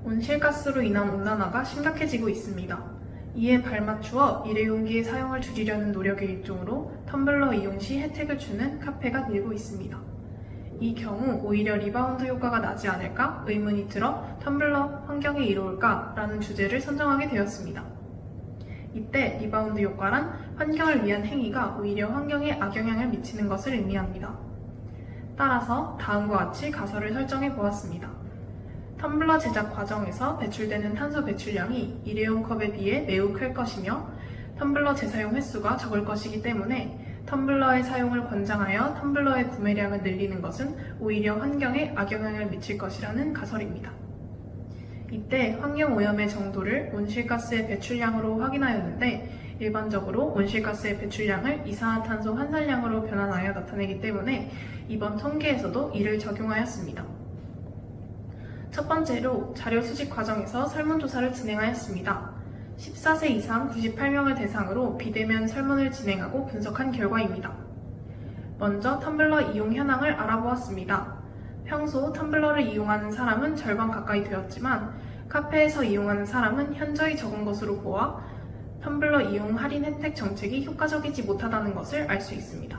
온실가스로 인한 온난화가 심각해지고 있습니다. 이에 발맞추어 일회용기의 사용을 줄이려는 노력의 일종으로 텀블러 이용 시 혜택을 주는 카페가 늘고 있습니다. 이 경우 오히려 리바운드 효과가 나지 않을까 의문이 들어 텀블러 환경에 이로울까 라는 주제를 선정하게 되었습니다. 이때 리바운드 효과란 환경을 위한 행위가 오히려 환경에 악영향을 미치는 것을 의미합니다. 따라서 다음과 같이 가설을 설정해 보았습니다. 텀블러 제작 과정에서 배출되는 탄소 배출량이 일회용 컵에 비해 매우 클 것이며 텀블러 재사용 횟수가 적을 것이기 때문에 텀블러의 사용을 권장하여 텀블러의 구매량을 늘리는 것은 오히려 환경에 악영향을 미칠 것이라는 가설입니다. 이때 환경오염의 정도를 온실가스의 배출량으로 확인하였는데 일반적으로 온실가스의 배출량을 이산화탄소 환산량으로 변환하여 나타내기 때문에 이번 통계에서도 이를 적용하였습니다. 첫 번째로 자료 수집 과정에서 설문조사를 진행하였습니다. 14세 이상 98명을 대상으로 비대면 설문을 진행하고 분석한 결과입니다. 먼저 텀블러 이용 현황을 알아보았습니다. 평소 텀블러를 이용하는 사람은 절반 가까이 되었지만 카페에서 이용하는 사람은 현저히 적은 것으로 보아 텀블러 이용 할인 혜택 정책이 효과적이지 못하다는 것을 알 수 있습니다.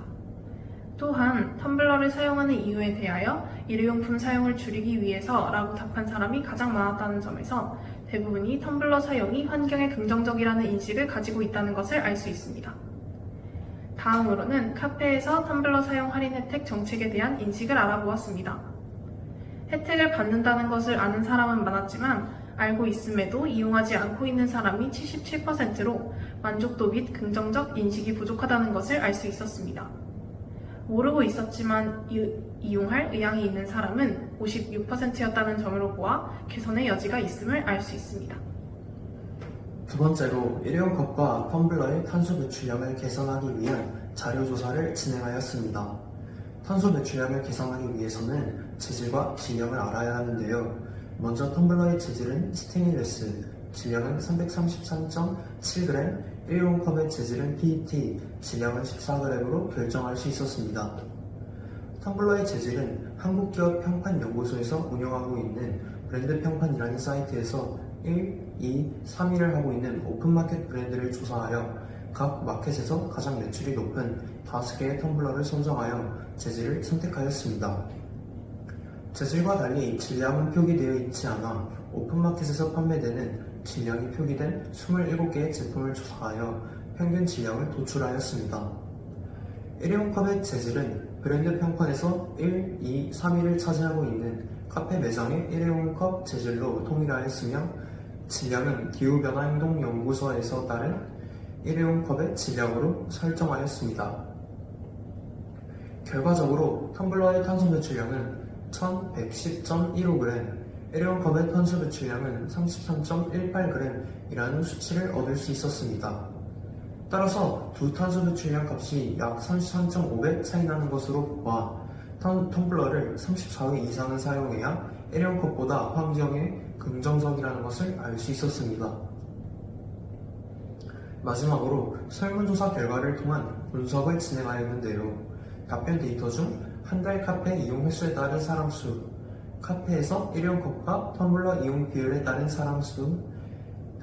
또한 텀블러를 사용하는 이유에 대하여 일회용품 사용을 줄이기 위해서라고 답한 사람이 가장 많았다는 점에서 대부분이 텀블러 사용이 환경에 긍정적이라는 인식을 가지고 있다는 것을 알 수 있습니다. 다음으로는 카페에서 텀블러 사용 할인 혜택 정책에 대한 인식을 알아보았습니다. 혜택을 받는다는 것을 아는 사람은 많았지만 알고 있음에도 이용하지 않고 있는 사람이 77%로 만족도 및 긍정적 인식이 부족하다는 것을 알 수 있었습니다. 모르고 있었지만 이용할 의향이 있는 사람은 56%였다는 점으로 보아 개선의 여지가 있음을 알 수 있습니다. 두 번째로 일회용 컵과 텀블러의 탄소 배출량을 개선하기 위한 자료 조사를 진행하였습니다. 탄소 배출량을 개선하기 위해서는 재질과 질량을 알아야 하는데요. 먼저 텀블러의 재질은 스테인리스, 질량은 333.7g, 일회용 컵의 재질은 PET, 질량은 14g으로 결정할 수 있었습니다. 텀블러의 재질은 한국기업 평판연구소에서 운영하고 있는 브랜드 평판이라는 사이트에서 1, 2, 3위를 하고 있는 오픈마켓 브랜드를 조사하여 각 마켓에서 가장 매출이 높은 5개의 텀블러를 선정하여 재질을 선택하였습니다. 재질과 달리 질량은 표기되어 있지 않아 오픈마켓에서 판매되는 질량이 표기된 27개의 제품을 조사하여 평균 질량을 도출하였습니다. 일회용 컵의 재질은 브랜드 평판에서 1, 2, 3위를 차지하고 있는 카페 매장의 일회용 컵 재질로 통일하였으며 질량은 기후변화행동연구소에서 따른 일회용 컵의 질량으로 설정하였습니다. 결과적으로 텀블러의 탄소 배출량은 1110.15g, 일회용 컵의 탄소 배출량은 33.18g이라는 수치를 얻을 수 있었습니다. 따라서 두 탄소 배출량 값이 약 33.5배 차이 나는 것으로 보아 텀블러를 34회 이상은 사용해야 일회용 컵보다 환경에 긍정적이라는 것을 알 수 있었습니다. 마지막으로 설문조사 결과를 통한 분석을 진행하였는데요. 답변 데이터 중 한 달 카페 이용 횟수에 따른 사람 수, 카페에서 일회용 컵과 텀블러 이용 비율에 따른 사람 수,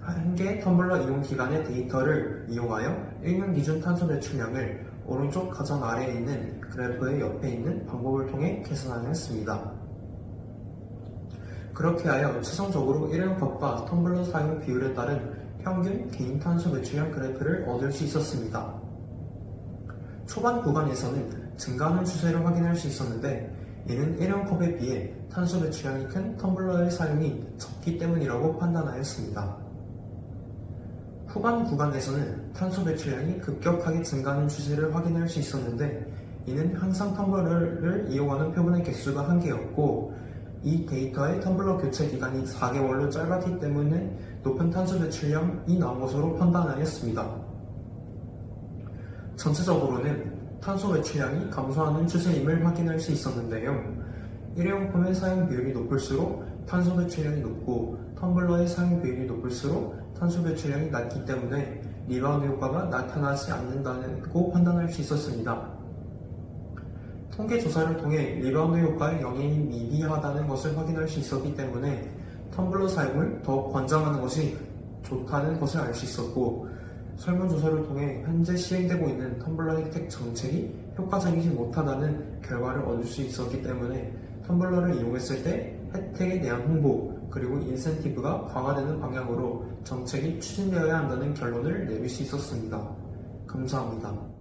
한 개의 텀블러 이용 기간의 데이터를 이용하여 1년 기준 탄소 배출량을 오른쪽 가장 아래에 있는 그래프의 옆에 있는 방법을 통해 계산하였습니다. 그렇게 하여 최종적으로 일회용 컵과 텀블러 사용 비율에 따른 평균 개인 탄소 배출량 그래프를 얻을 수 있었습니다. 초반 구간에서는 증가하는 추세를 확인할 수 있었는데 이는 일회용 컵에 비해 탄소 배출량이 큰 텀블러의 사용이 적기 때문이라고 판단하였습니다. 후반 구간에서는 탄소 배출량이 급격하게 증가하는 추세를 확인할 수 있었는데 이는 항상 텀블러를 이용하는 표본의 개수가 한계였고 이 데이터의 텀블러 교체 기간이 4개월로 짧았기 때문에 높은 탄소 배출량이 나온 것으로 판단하였습니다. 전체적으로는 탄소 배출량이 감소하는 추세임을 확인할 수 있었는데요. 일회용품의 사용 비율이 높을수록 탄소 배출량이 높고 텀블러의 사용 비율이 높을수록 탄소 배출량이 낮기 때문에 리바운드 효과가 나타나지 않는다고 판단할 수 있었습니다. 통계 조사를 통해 리바운드 효과의 영향이 미비하다는 것을 확인할 수 있었기 때문에 텀블러 사용을 더욱 권장하는 것이 좋다는 것을 알 수 있었고, 설문조사를 통해 현재 시행되고 있는 텀블러 혜택 정책이 효과적이지 못하다는 결과를 얻을 수 있었기 때문에 텀블러를 이용했을 때 혜택에 대한 홍보 그리고 인센티브가 강화되는 방향으로 정책이 추진되어야 한다는 결론을 내릴 수 있었습니다. 감사합니다.